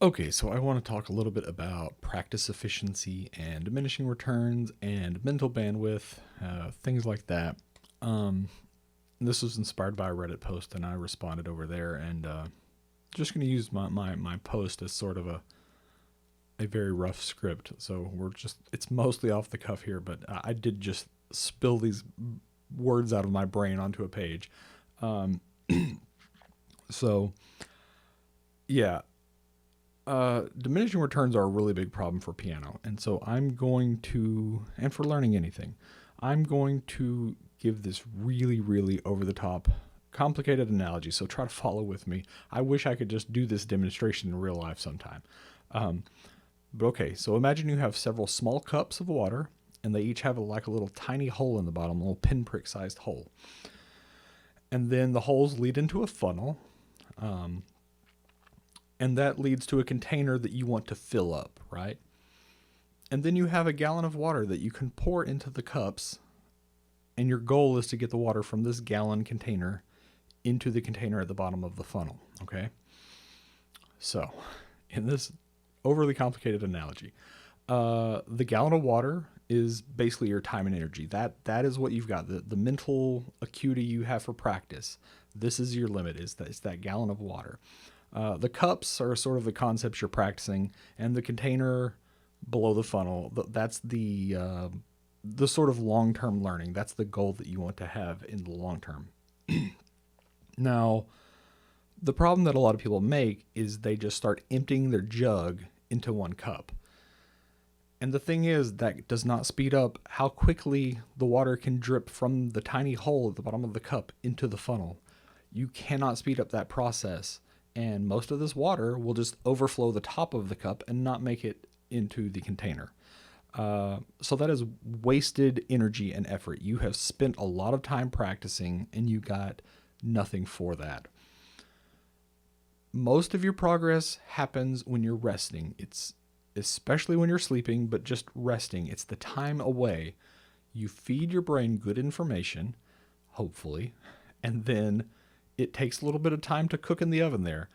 Okay, so I want to talk a little bit about practice efficiency and diminishing returns and mental bandwidth, things like that. Um, this was inspired by a Reddit post, and I responded over there, and just going to use my post as sort of a very rough script. So it's mostly off the cuff here, but I did just spill these words out of my brain onto a page. Um, so, yeah, diminishing returns are a really big problem for piano. And so and for learning anything, I'm going to give this really, really over the top, complicated analogy. So try to follow with me. I wish I could just do this demonstration in real life sometime. Um, but okay, so imagine you have several small cups of water, and they each have like a little tiny hole in the bottom, a little pinprick sized hole. And then the holes lead into a funnel. Um, and that leads to a container that you want to fill up, right? And then you have a gallon of water that you can pour into the cups, and your goal is to get the water from this gallon container into the container at the bottom of the funnel, okay? So, in this overly complicated analogy, the gallon of water is basically your time and energy. That is what you've got. The mental acuity you have for practice. This is your limit. It's that gallon of water. The cups are sort of the concepts you're practicing, and the container below the funnel. That's the sort of long term learning. That's the goal that you want to have in the long term. Now, the problem that a lot of people make is they just start emptying their jug into one cup. And the thing is, that does not speed up how quickly the water can drip from the tiny hole at the bottom of the cup into the funnel. You cannot speed up that process. And most of this water will just overflow the top of the cup and not make it into the container. So that is wasted energy and effort. You have spent a lot of time practicing and you got nothing for that. Most of your progress happens when you're resting. It's especially when you're sleeping, but just resting. It's the time away. You feed your brain good information, hopefully, and then it takes a little bit of time to cook in the oven there.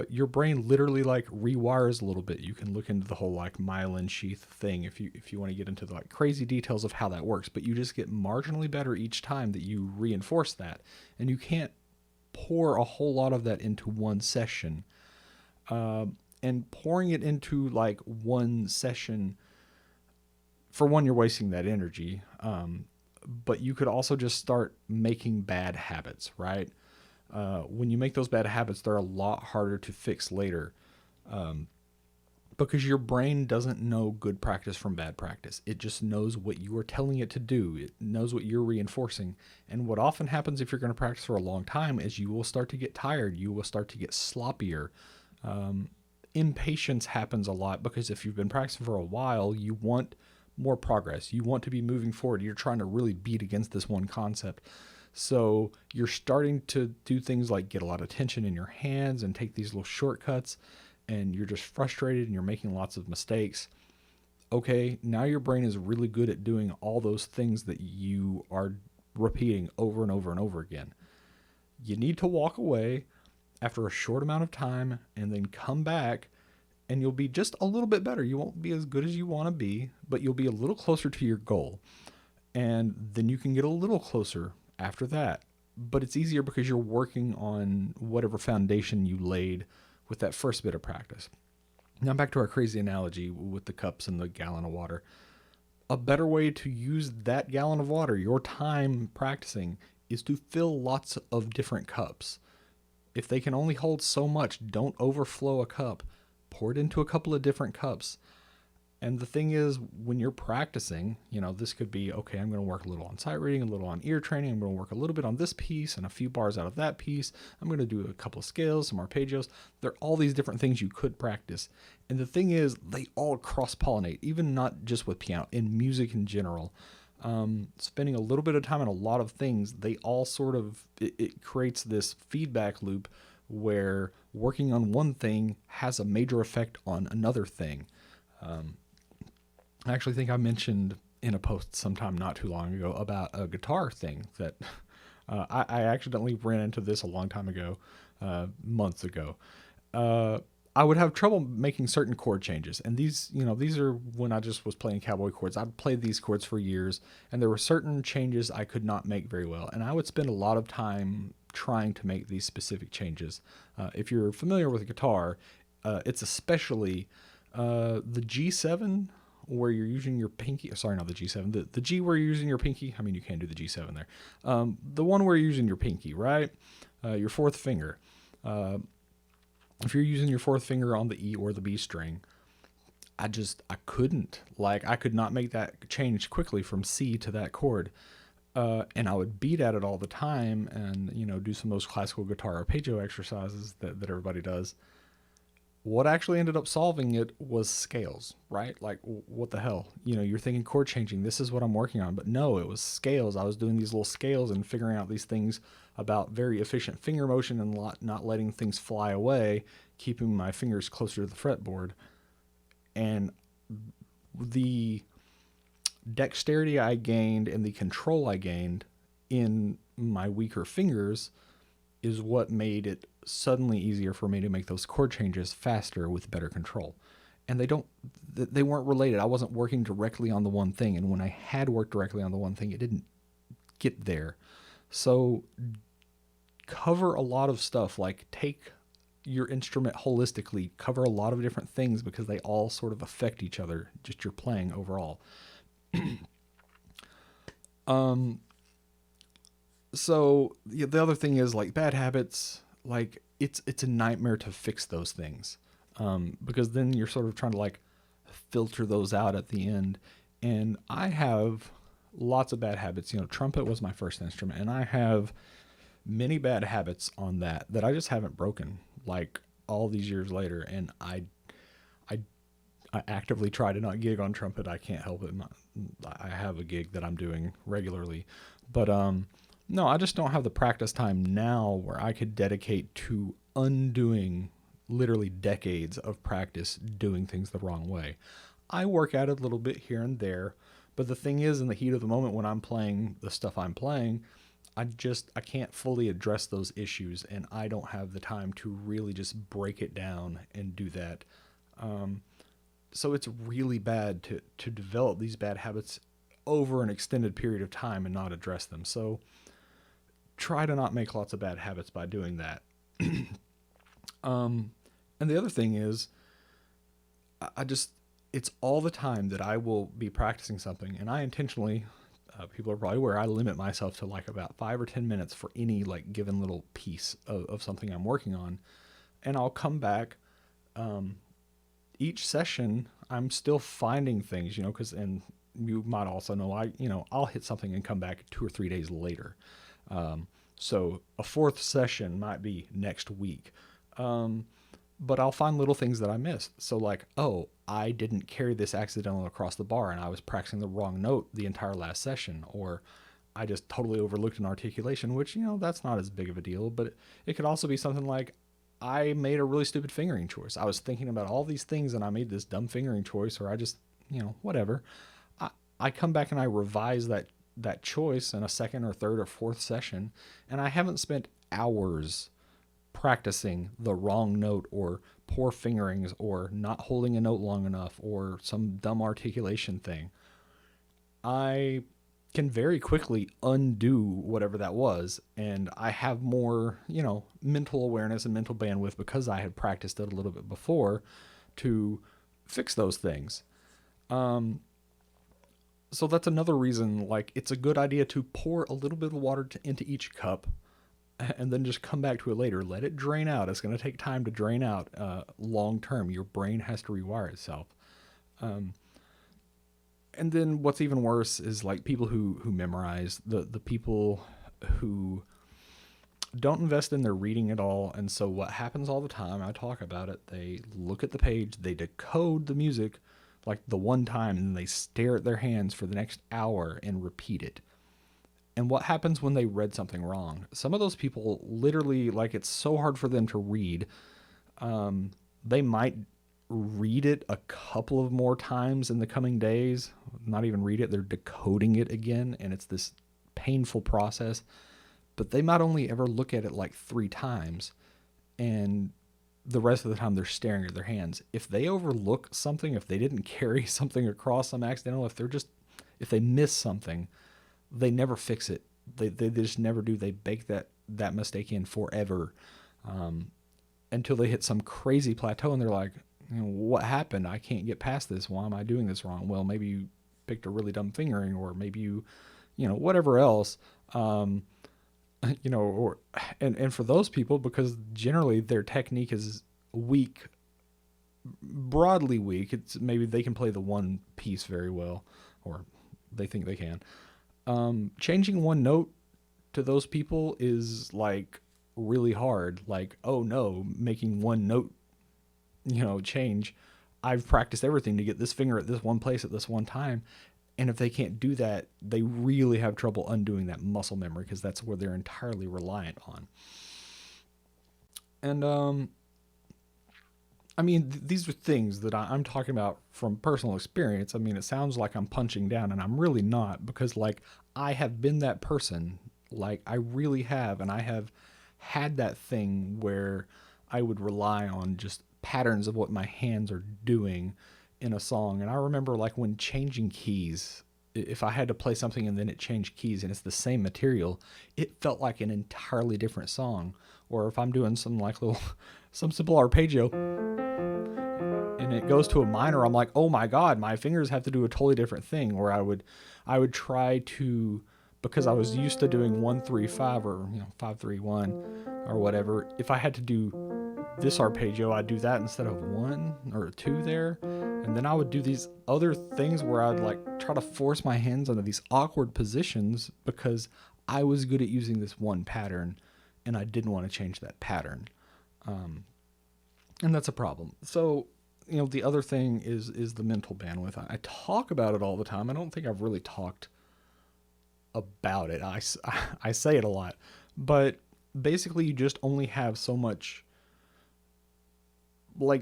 Your brain literally like rewires a little bit. You can look into the whole like myelin sheath thing if you want to get into the like crazy details of how that works, but you just get marginally better each time that you reinforce that. And you can't pour a whole lot of that into one session. And pouring it into like one session, for one, you're wasting that energy. But you could also just start making bad habits, right? When you make those bad habits, they're a lot harder to fix later, because your brain doesn't know good practice from bad practice. It just knows what you are telling it to do. It knows what you're reinforcing. And what often happens if you're going to practice for a long time is you will start to get tired. You will start to get sloppier. Impatience happens a lot because if you've been practicing for a while, you want more progress. You want to be moving forward. You're trying to really beat against this one concept. So you're starting to do things like get a lot of tension in your hands and take these little shortcuts, and you're just frustrated and you're making lots of mistakes. Okay, now your brain is really good at doing all those things that you are repeating over and over and over again. You need to walk away after a short amount of time and then come back, and you'll be just a little bit better. You won't be as good as you want to be, but you'll be a little closer to your goal. And then you can get a little closer after that. But it's easier because you're working on whatever foundation you laid with that first bit of practice. Now back to our crazy analogy with the cups and the gallon of water. A better way to use that gallon of water, your time practicing, is to fill lots of different cups. If they can only hold so much, don't overflow a cup. Pour it into a couple of different cups. And the thing is, when you're practicing, this could be, okay, I'm going to work a little on sight reading, a little on ear training. I'm going to work a little bit on this piece and a few bars out of that piece. I'm going to do a couple of scales, some arpeggios. There are all these different things you could practice. And the thing is, they all cross-pollinate, even not just with piano, in music in general. Spending a little bit of time on a lot of things, they all sort of, it creates this feedback loop where working on one thing has a major effect on another thing. I actually think I mentioned in a post sometime not too long ago about a guitar thing that I accidentally ran into this a long time ago, months ago. I would have trouble making certain chord changes. And these are when I just was playing cowboy chords. I'd played these chords for years, and there were certain changes I could not make very well. And I would spend a lot of time trying to make these specific changes. If you're familiar with guitar, it's especially the G7 where you're using your pinky. Sorry, not the G7. The G where you're using your pinky. I mean, you can't do the G7 there. The one where you're using your pinky, right? Your fourth finger. If you're using your fourth finger on the E or the B string, I couldn't. Like, I could not make that change quickly from C to that chord. And I would beat at it all the time and, do some of those classical guitar arpeggio exercises that everybody does. What actually ended up solving it was scales, right? Like, what the hell? You're thinking chord changing. This is what I'm working on. But no, it was scales. I was doing these little scales and figuring out these things about very efficient finger motion and not letting things fly away, keeping my fingers closer to the fretboard. And the dexterity I gained and the control I gained in my weaker fingers is what made it suddenly easier for me to make those chord changes faster with better control. And they weren't related. I wasn't working directly on the one thing. And when I had worked directly on the one thing, it didn't get there. So cover a lot of stuff, like take your instrument holistically, cover a lot of different things because they all sort of affect each other, just your playing overall. So the other thing is, like, bad habits, like it's a nightmare to fix those things. Because then you're sort of trying to like filter those out at the end. And I have lots of bad habits. Trumpet was my first instrument, and I have many bad habits on that I just haven't broken, like, all these years later. And I actively try to not gig on trumpet. I can't help it. I have a gig that I'm doing regularly, but no, I just don't have the practice time now where I could dedicate to undoing literally decades of practice doing things the wrong way. I work at it a little bit here and there, but the thing is, in the heat of the moment when I'm playing the stuff I'm playing, I can't fully address those issues, and I don't have the time to really just break it down and do that. So it's really bad to develop these bad habits over an extended period of time and not address them. So try to not make lots of bad habits by doing that. And the other thing is, it's all the time that I will be practicing something, and I intentionally, people are probably aware, I limit myself to like about 5 or 10 minutes for any like given little piece of something I'm working on. And I'll come back, each session, I'm still finding things, and you might also know, I'll hit something and come back 2 or 3 days later. So a fourth session might be next week. But I'll find little things that I missed. So like, oh, I didn't carry this accidentally across the bar and I was practicing the wrong note the entire last session. Or I just totally overlooked an articulation, which, that's not as big of a deal. But it could also be something like, I made a really stupid fingering choice. I was thinking about all these things and I made this dumb fingering choice, or I just, whatever. I come back and I revise that choice in a second or third or fourth session, and I haven't spent hours practicing the wrong note or poor fingerings or not holding a note long enough or some dumb articulation thing. I can very quickly undo whatever that was, and I have more, mental awareness and mental bandwidth because I had practiced it a little bit before to fix those things. So that's another reason, like, it's a good idea to pour a little bit of water into each cup and then just come back to it later. Let it drain out. It's going to take time to drain out long term. Your brain has to rewire itself. And then what's even worse is like people who memorize, the people who don't invest in their reading at all. And so what happens all the time, I talk about it, they look at the page, they decode the music like the one time, and then they stare at their hands for the next hour and repeat it. And what happens when they read something wrong? Some of those people literally, like, it's so hard for them to read. They might read it a couple of more times in the coming days, not even read it, they're decoding it again, and it's this painful process. But they might only ever look at it like 3 times, and the rest of the time they're staring at their hands. If they overlook something, if they didn't carry something across some accidental, if they miss something, they never fix it. They just never do. They bake that mistake in forever, until they hit some crazy plateau and they're like, what happened? I can't get past this. Why am I doing this wrong? Well, maybe you picked a really dumb fingering, or maybe whatever else. Or and for those people, because generally their technique is weak, broadly weak. It's maybe they can play the one piece very well, or they think they can. Changing one note to those people is like really hard. Like, oh no, making one note, change. I've practiced everything to get this finger at this one place at this one time. And if they can't do that, they really have trouble undoing that muscle memory, because that's where they're entirely reliant on. And these are things that I'm talking about from personal experience. It sounds like I'm punching down, and I'm really not, because I have been that person. I really have, and I have had that thing where I would rely on just patterns of what my hands are doing in a song. And I remember when changing keys, if I had to play something and then it changed keys and it's the same material, it felt like an entirely different song. Or if I'm doing some simple arpeggio and it goes to a minor, I'm like, oh my God, my fingers have to do a totally different thing. Or I would try to, because I was used to doing 1-3-5 or 5-3-1 or whatever. If I had to do this arpeggio, I'd do that instead of 1 or 2 there. And then I would do these other things where I'd try to force my hands into these awkward positions because I was good at using this one pattern and I didn't want to change that pattern. And that's a problem. So, the other thing is the mental bandwidth. I talk about it all the time. I don't think I've really talked about it. I say it a lot, but basically you just only have so much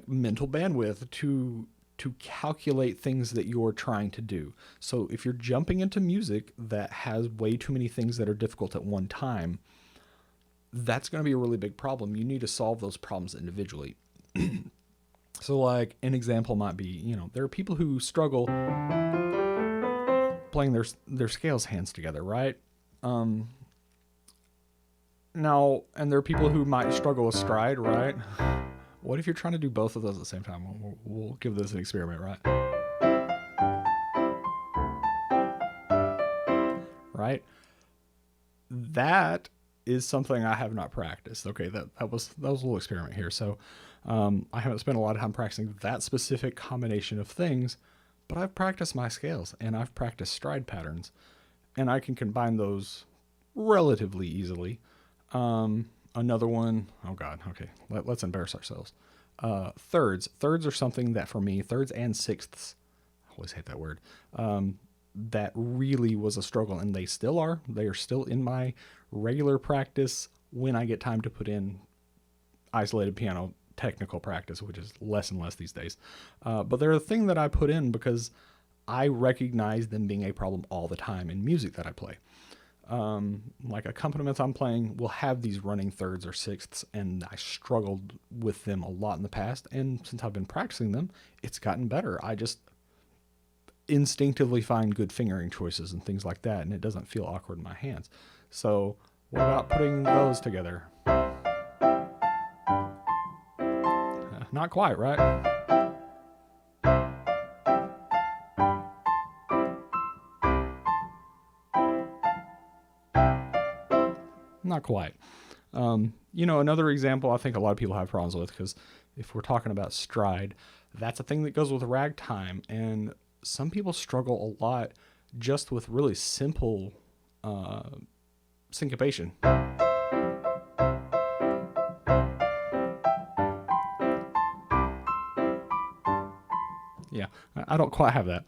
mental bandwidth to calculate things that you're trying to do. So if you're jumping into music that has way too many things that are difficult at one time, that's going to be a really big problem. You need to solve those problems individually. So an example might be, there are people who struggle playing their scales hands together, right? Now, and there are people who might struggle with stride, right? What if you're trying to do both of those at the same time? We'll give this an experiment, right? Right? That is something I have not practiced. Okay, that was a little experiment here. So I haven't spent a lot of time practicing that specific combination of things, but I've practiced my scales and I've practiced stride patterns, and I can combine those relatively easily. Another one, oh God, okay, let's embarrass ourselves. Thirds are something that for me, thirds and sixths, I always hate that word, that really was a struggle, and they still are. They are still in my regular practice when I get time to put in isolated piano technical practice, which is less and less these days. But they're a thing that I put in because I recognize them being a problem all the time in music that I play. Accompaniments I'm playing will have these running thirds or sixths, and I struggled with them a lot in the past. And since I've been practicing them, it's gotten better. I just instinctively find good fingering choices and things like that, and it doesn't feel awkward in my hands. So what about putting those together? Not quite, right? Not quite. Another example I think a lot of people have problems with, because if we're talking about stride, that's a thing that goes with ragtime, and some people struggle a lot just with really simple syncopation. Yeah, I don't quite have that.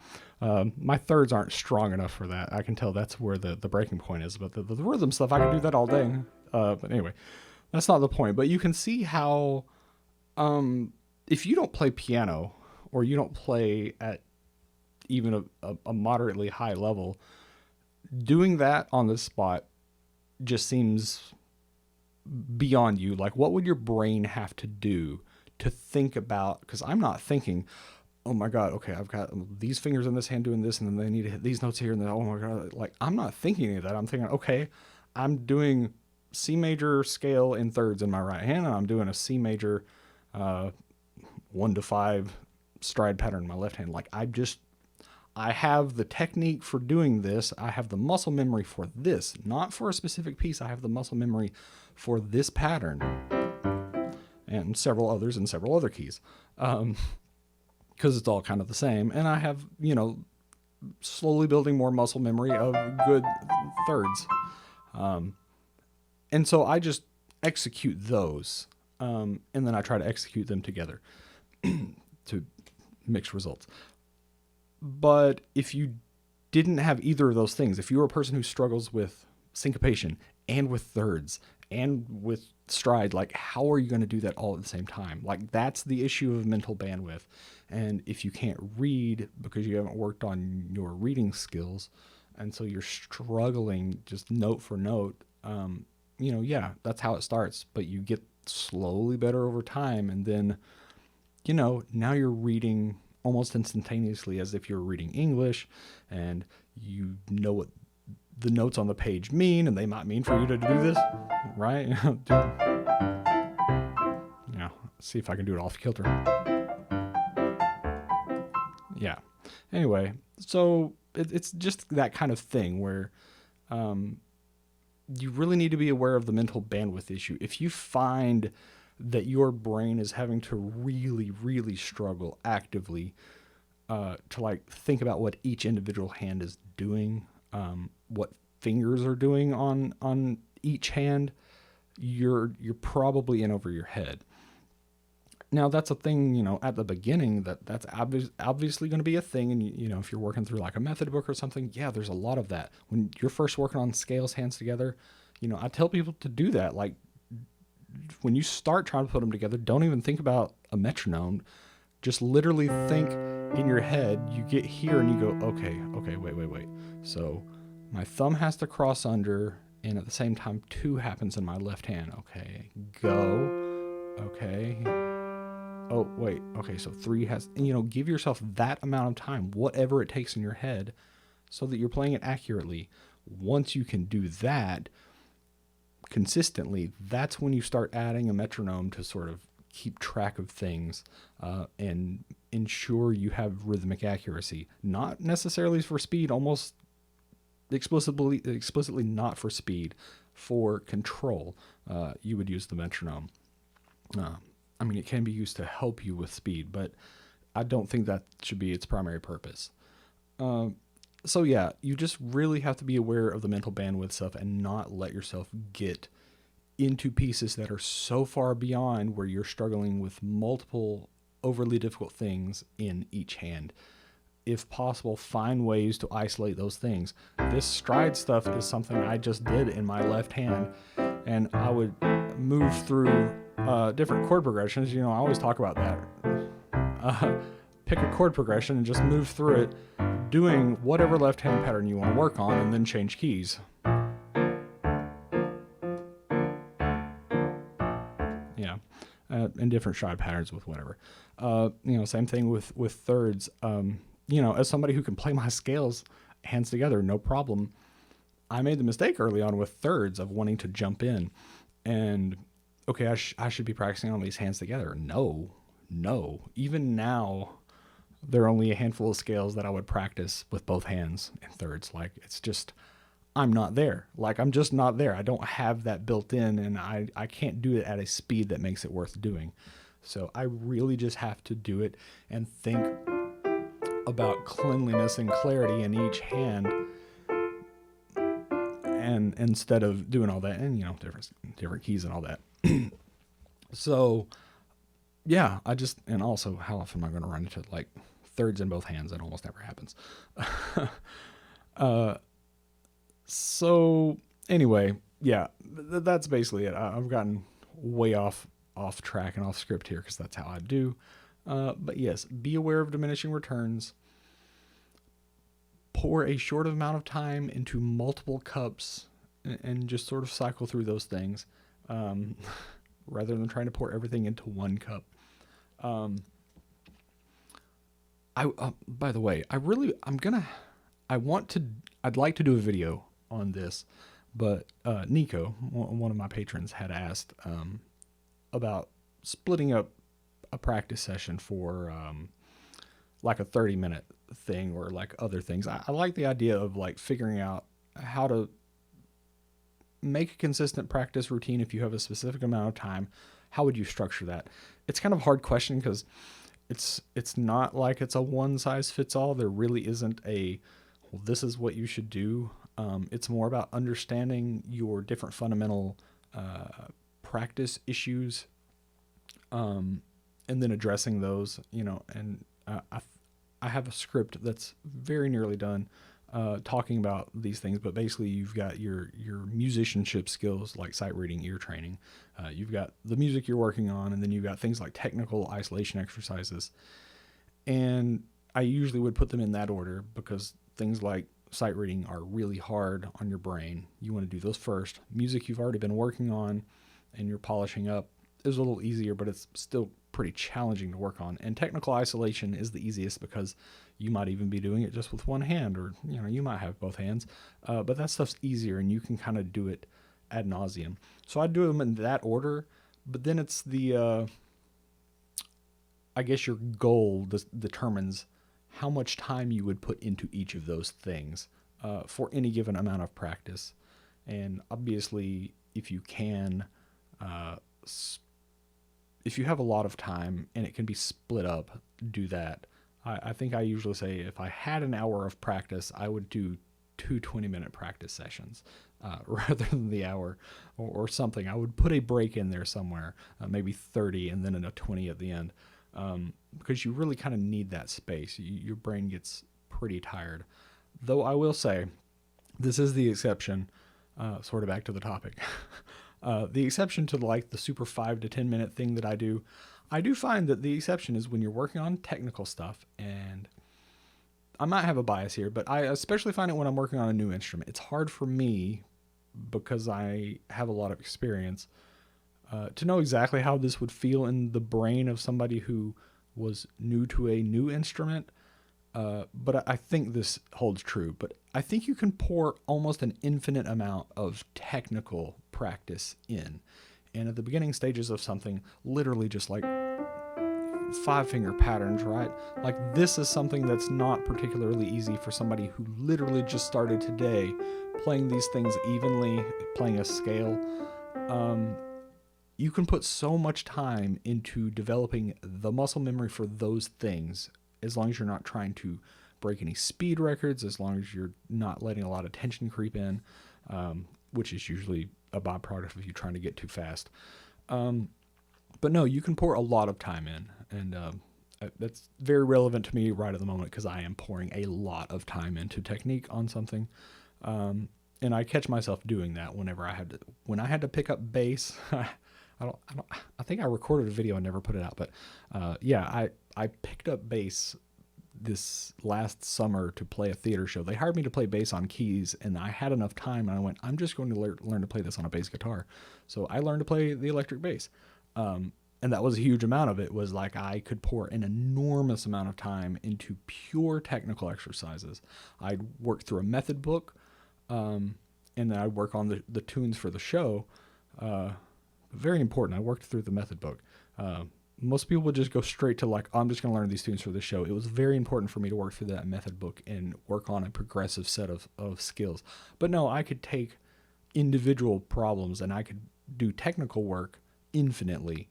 My thirds aren't strong enough for that. I can tell that's where the breaking point is. But the rhythm stuff, I can do that all day. But anyway, that's not the point. But you can see how if you don't play piano, or you don't play at even a moderately high level, doing that on the spot just seems beyond you. What would your brain have to do to think about, because I'm not thinking, oh my God, okay, I've got these fingers in this hand doing this, and then they need to hit these notes here, and then, oh my God, like, I'm not thinking any of that. I'm thinking, okay, I'm doing C major scale in thirds in my right hand, and I'm doing a C major 1 to 5 stride pattern in my left hand. Like, I have the technique for doing this. I have the muscle memory for this, not for a specific piece. I have the muscle memory for this pattern and several others and several other keys. Because it's all kind of the same. And I have, slowly building more muscle memory of good thirds. And so I just execute those. And then I try to execute them together to mix results. But if you didn't have either of those things, if you were a person who struggles with syncopation and with thirds and with stride, like, how are you going to do that all at the same time? Like, that's the issue of mental bandwidth. And if you can't read because you haven't worked on your reading skills, and so you're struggling just note for note, yeah, that's how it starts. But you get slowly better over time. And then, now you're reading almost instantaneously as if you're reading English, and you know what the notes on the page mean, and they might mean for you to do this, right? See if I can do it off kilter. Yeah. Anyway, so it's just that kind of thing where you really need to be aware of the mental bandwidth issue. If you find that your brain is having to really, really struggle actively to like think about what each individual hand is doing, what fingers are doing on each hand, you're probably in over your head. Now that's a thing, at the beginning that's obviously going to be a thing. And, if you're working through like a method book or something, yeah, there's a lot of that. When you're first working on scales, hands together, I tell people to do that. Like, when you start trying to put them together, don't even think about a metronome. Just literally think in your head. You get here and you go, okay, wait. So my thumb has to cross under, and at the same time, 2 happens in my left hand. Okay, go. Okay. Oh, wait. Okay, so 3 has, give yourself that amount of time, whatever it takes in your head, so that you're playing it accurately. Once you can do that consistently, that's when you start adding a metronome to sort of keep track of things and ensure you have rhythmic accuracy. Not necessarily for speed, almost explicitly not for speed. For control, you would use the metronome. It can be used to help you with speed, but I don't think that should be its primary purpose. So yeah, you just really have to be aware of the mental bandwidth stuff and not let yourself get into pieces that are so far beyond where you're struggling with multiple overly difficult things in each hand. If possible, find ways to isolate those things. This stride stuff is something I just did in my left hand, and I would move through different chord progressions. I always talk about that. Pick a chord progression and just move through it, doing whatever left hand pattern you want to work on, and then change keys. Yeah. And different stride patterns with whatever. Same thing with thirds. As somebody who can play my scales hands together, no problem. I made the mistake early on with thirds of wanting to jump in and, okay, I should be practicing on these hands together. No. Even now, there are only a handful of scales that I would practice with both hands in thirds. Like, it's just, I'm not there. Like, I'm just not there. I don't have that built in, and I can't do it at a speed that makes it worth doing. So I really just have to do it and think about cleanliness and clarity in each hand, and instead of doing all that and different keys and all that. So yeah, and also, how often am I going to run into like thirds in both hands? That almost never happens. So anyway, yeah, that's basically it. I've gotten way off track and off script here because that's how I do. But yes, be aware of diminishing returns. Pour a short amount of time into multiple cups and just sort of cycle through those things, rather than trying to pour everything into one cup. By the way, I'd like to do a video on this, but Nico, one of my patrons, had asked about splitting up a practice session for like a 30-minute thing or like other things. I like the idea of like figuring out how to make a consistent practice routine. If you have a specific amount of time, how would you structure that? It's kind of a hard question because it's not like it's a one size fits all. There really isn't well, this is what you should do. It's more about understanding your different fundamental practice issues, and then addressing those, and I have a script that's very nearly done talking about these things, but basically you've got your musicianship skills like sight reading, ear training. You've got the music you're working on, and then you've got things like technical isolation exercises. And I usually would put them in that order because things like sight reading are really hard on your brain. You want to do those first. Music you've already been working on and you're polishing up is a little easier, but it's still pretty challenging to work on. And technical isolation is the easiest because you might even be doing it just with one hand, or you might have both hands, but that stuff's easier and you can kind of do it ad nauseum. So I do them in that order, but then it's I guess your goal determines how much time you would put into each of those things for any given amount of practice. And obviously, if you can, if you have a lot of time and it can be split up, do that. I think I usually say if I had an hour of practice, I would do 2 20-minute practice sessions rather than the hour or something. I would put a break in there somewhere, maybe 30 and then a 20 at the end, because you really kind of need that space. Your brain gets pretty tired. Though I will say, this is the exception, sort of back to the topic. The exception to like the super 5 to 10 minute thing that I do find that the exception is when you're working on technical stuff, and I might have a bias here, but I especially find it when I'm working on a new instrument. It's hard for me because I have a lot of experience to know exactly how this would feel in the brain of somebody who was new to a new instrument. But I think this holds true. But I think you can pour almost an infinite amount of technical practice in. And at the beginning stages of something, literally just like 5-finger patterns, right? Like this is something that's not particularly easy for somebody who literally just started today playing these things evenly, playing a scale. You can put so much time into developing the muscle memory for those things, as long as you're not trying to break any speed records, as long as you're not letting a lot of tension creep in, which is usually a byproduct of you trying to get too fast. But no, you can pour a lot of time in, and that's very relevant to me right at the moment because I am pouring a lot of time into technique on something. And I catch myself doing that whenever when I had to pick up bass. I think I recorded a video and never put it out, but yeah, I picked up bass this last summer to play a theater show. They hired me to play bass on keys, and I had enough time, and I went, I'm just going to learn to play this on a bass guitar. So I learned to play the electric bass. And that was a huge amount of it. Was like I could pour an enormous amount of time into pure technical exercises. I'd work through a method book, and then I'd work on the tunes for the show. Very important. I worked through the method book. Most people would just go straight to like, oh, I'm just going to learn these tunes for the show. It was very important for me to work through that method book and work on a progressive set of skills. But no, I could take individual problems and I could do technical work infinitely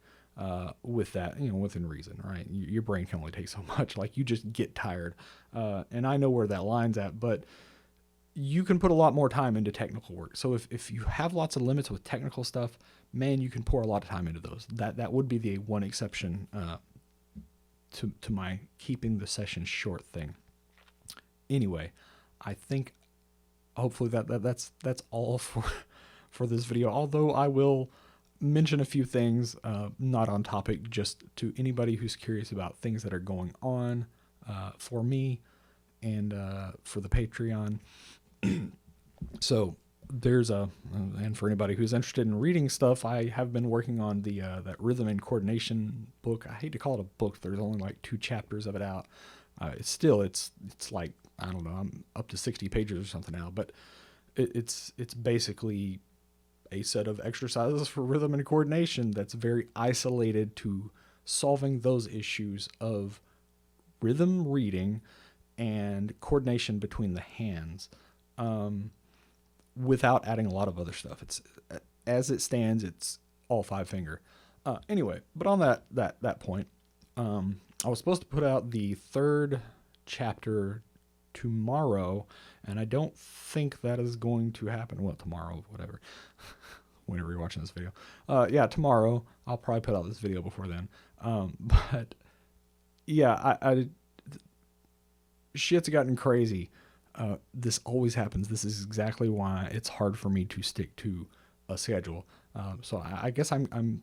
with that, within reason, right? Your brain can only take so much. Like you just get tired. And I know where that line's at, but you can put a lot more time into technical work. So if you have lots of limits with technical stuff, man, you can pour a lot of time into those. That would be the one exception to my keeping the session short thing. Anyway, I think hopefully that's all for this video. Although I will mention a few things not on topic, just to anybody who's curious about things that are going on for me and for the Patreon. So there's a, and for anybody who's interested in reading stuff, I have been working on the that rhythm and coordination book. I hate to call it a book. There's only like 2 chapters of it out. It's like, I don't know, I'm up to 60 pages or something now, but it's basically a set of exercises for rhythm and coordination that's very isolated to solving those issues of rhythm reading and coordination between the hands, without adding a lot of other stuff. It's, as it stands, it's all 5 finger. Anyway, but on that point, I was supposed to put out the 3rd chapter tomorrow, and I don't think that is going to happen. Well, tomorrow, whatever. Whenever you're watching this video. Yeah, tomorrow. I'll probably put out this video before then. But yeah, shit's gotten crazy. This always happens. This is exactly why it's hard for me to stick to a schedule. So I guess I kind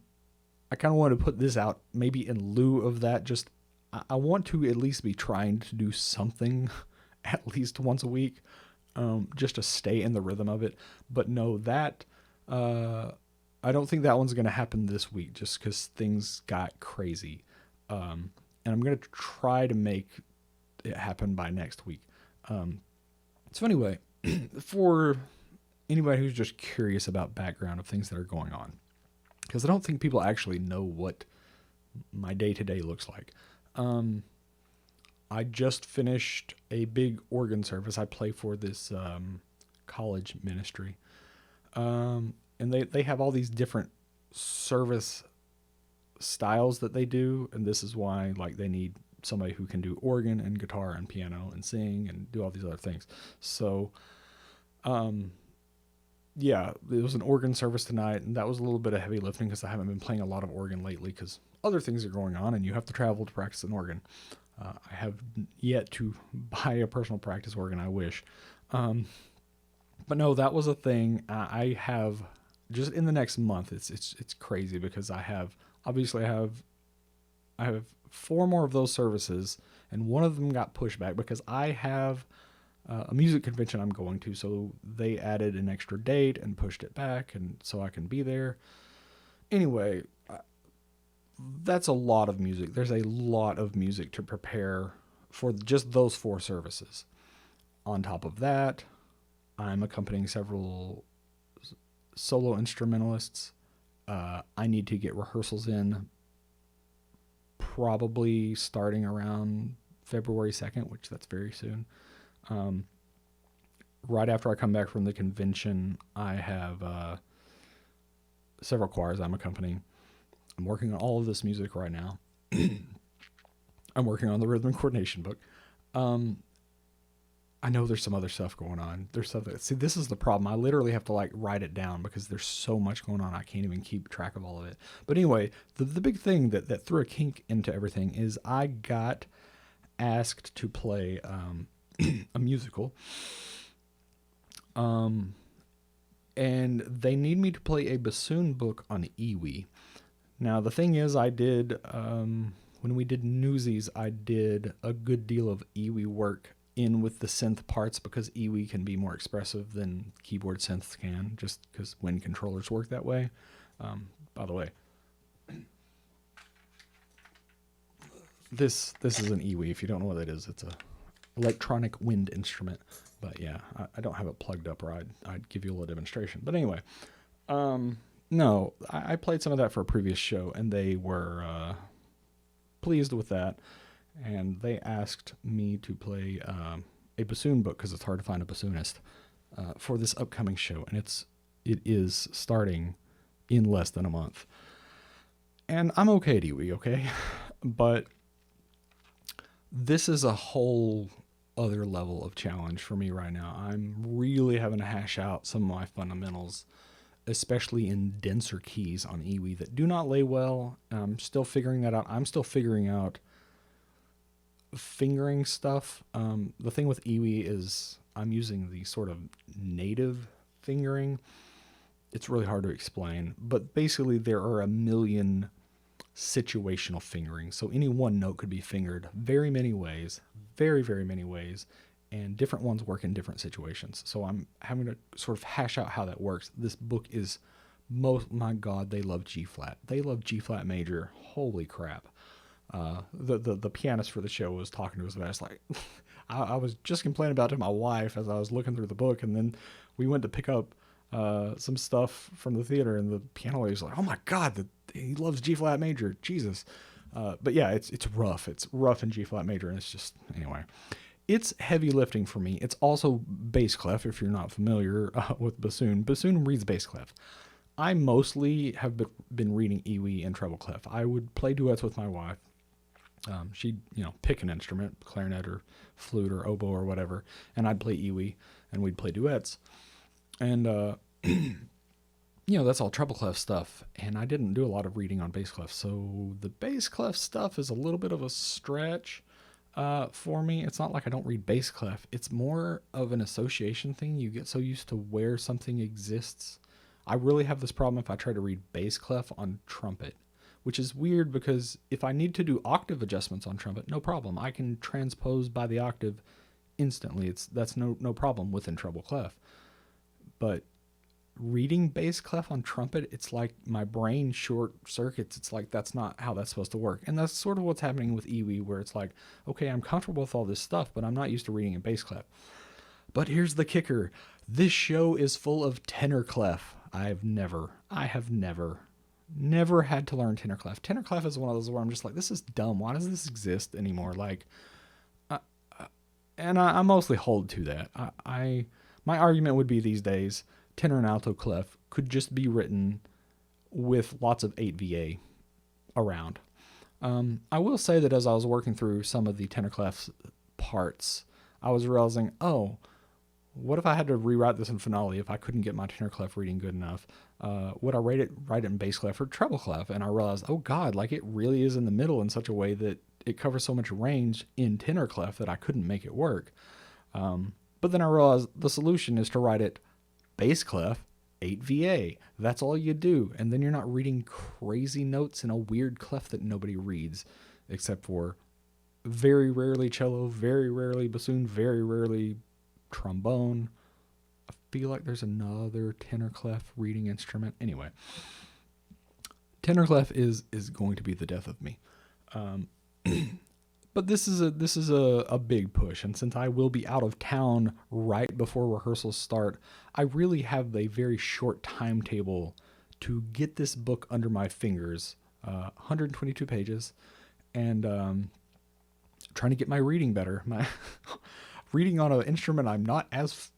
of want to put this out maybe in lieu of that. Just I want to at least be trying to do something at least once a week, just to stay in the rhythm of it. But no, that I don't think that one's going to happen this week, just because things got crazy. And I'm going to try to make it happen by next week. So anyway, for anybody who's just curious about background of things that are going on, because I don't think people actually know what my day-to-day looks like. I just finished a big organ service. I play for this college ministry. And they have all these different service styles that they do, and this is why, like, they need somebody who can do organ and guitar and piano and sing and do all these other things. So, yeah, it was an organ service tonight, and that was a little bit of heavy lifting because I haven't been playing a lot of organ lately because other things are going on, and you have to travel to practice an organ. I have yet to buy a personal practice organ. I wish. But no, that was a thing. I have just in the next month. It's crazy because I have 4 more of those services, and one of them got pushed back because I have a music convention I'm going to. So they added an extra date and pushed it back, and so I can be there. Anyway, that's a lot of music. There's a lot of music to prepare for just those 4 services. On top of that, I'm accompanying several solo instrumentalists. I need to get rehearsals in probably starting around February 2nd, which that's very soon. Right after I come back from the convention, I have several choirs I'm accompanying. I'm working on all of this music right now. I'm working on the rhythm and coordination book. I know there's some other stuff going on. There's stuff that, see, this is the problem. I literally have to like write it down because there's so much going on. I can't even keep track of all of it. But anyway, the big thing that threw a kink into everything is I got asked to play a musical. And they need me to play a bassoon book on Iwi. Now, the thing is, I did, when we did Newsies, I did a good deal of Iwi work in with the synth parts because Iwi can be more expressive than keyboard synths can, just because wind controllers work that way. By the way, this is an Iwi. If you don't know what that is, it's a electronic wind instrument. But yeah, I don't have it plugged up, or I'd give you a little demonstration. But anyway, no, I played some of that for a previous show, and they were pleased with that. And they asked me to play a bassoon book because it's hard to find a bassoonist for this upcoming show, and it is starting in less than a month. And I'm okay at Iwi, okay, but this is a whole other level of challenge for me right now. I'm really having to hash out some of my fundamentals, especially in denser keys on Iwi that do not lay well. I'm still figuring that out. I'm still figuring out fingering stuff. The thing with Iwi is I'm using the sort of native fingering. It's really hard to explain, but basically there are a million situational fingering. So any one note could be fingered very many ways, very, very many ways. and different ones work in different situations. So I'm having to sort of hash out how that works. This book is my God, they love G flat. They love G flat major. Holy crap. The pianist for the show was talking to us about it. It's like, I was just complaining about it to my wife as I was looking through the book, and then we went to pick up some stuff from the theater, and the piano lady was like, oh my God, he loves G flat major. Jesus. But yeah, it's rough. It's rough in G flat major, and it's just, anyway. It's heavy lifting for me. It's also bass clef, if you're not familiar with bassoon. Bassoon reads bass clef. I mostly have been reading Iwi and treble clef. I would play duets with my wife. She'd, pick an instrument, clarinet or flute or oboe or whatever, and I'd play Iwi, and we'd play duets. And, that's all treble clef stuff, and I didn't do a lot of reading on bass clef, so the bass clef stuff is a little bit of a stretch for me. It's not like I don't read bass clef. It's more of an association thing. You get so used to where something exists. I really have this problem if I try to read bass clef on trumpet, which is weird because if I need to do octave adjustments on trumpet, no problem. I can transpose by the octave instantly. That's no problem within treble clef. But reading bass clef on trumpet, it's like my brain short circuits. It's like that's not how that's supposed to work. And that's sort of what's happening with Iwi, where it's like, okay, I'm comfortable with all this stuff, but I'm not used to reading in bass clef. But here's the kicker. This show is full of tenor clef. I have never had to learn tenor clef. Tenor clef is one of those where I'm just like, this is dumb. Why does this exist anymore? Like, and I mostly hold to that. My argument would be these days, tenor and alto clef could just be written with lots of 8VA around. I will say that as I was working through some of the tenor clef parts, I was realizing, what if I had to rewrite this in finale if I couldn't get my tenor clef reading good enough? Would I write it in bass clef or treble clef? And I realized, oh God, like it really is in the middle in such a way that it covers so much range in tenor clef that I couldn't make it work. But then I realized the solution is to write it bass clef, 8VA. That's all you do. And then you're not reading crazy notes in a weird clef that nobody reads, except for very rarely cello, very rarely bassoon, very rarely trombone. I feel like there's another tenor clef reading instrument. Anyway, tenor clef is going to be the death of me. But this is a big push, and since I will be out of town right before rehearsals start, I really have a very short timetable to get this book under my fingers. 122 pages, and trying to get my reading better. My reading on an instrument I'm not as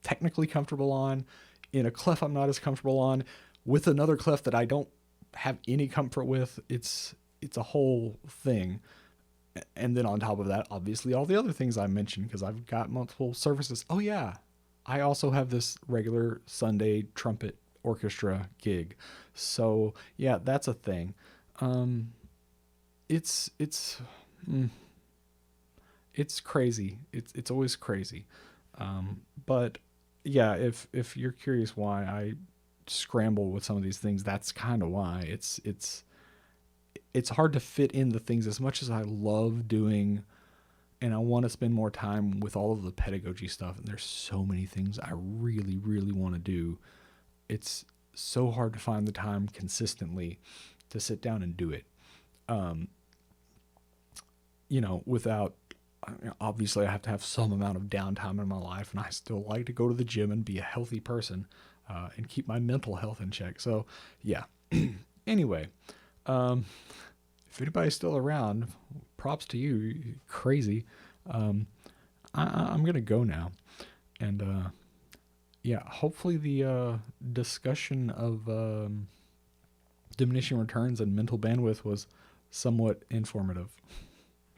technically comfortable on, in a clef I'm not as comfortable on, with another clef that I don't have any comfort with. It's a whole thing. And then on top of that, obviously all the other things I mentioned, because I've got multiple services. Oh yeah, I also have this regular Sunday trumpet orchestra gig. So yeah, that's a thing. It's crazy. It's always crazy. But yeah, if you're curious why I scramble with some of these things, that's kind of why. It's hard to fit in the things as much as I love doing, and I want to spend more time with all of the pedagogy stuff. And there's so many things I really, really want to do. It's so hard to find the time consistently to sit down and do it. Without, obviously I have to have some amount of downtime in my life, and I still like to go to the gym and be a healthy person, and keep my mental health in check. So yeah. Anyway, if anybody's still around, props to you. You're crazy. I'm going to go now. And, hopefully the discussion of diminishing returns and mental bandwidth was somewhat informative.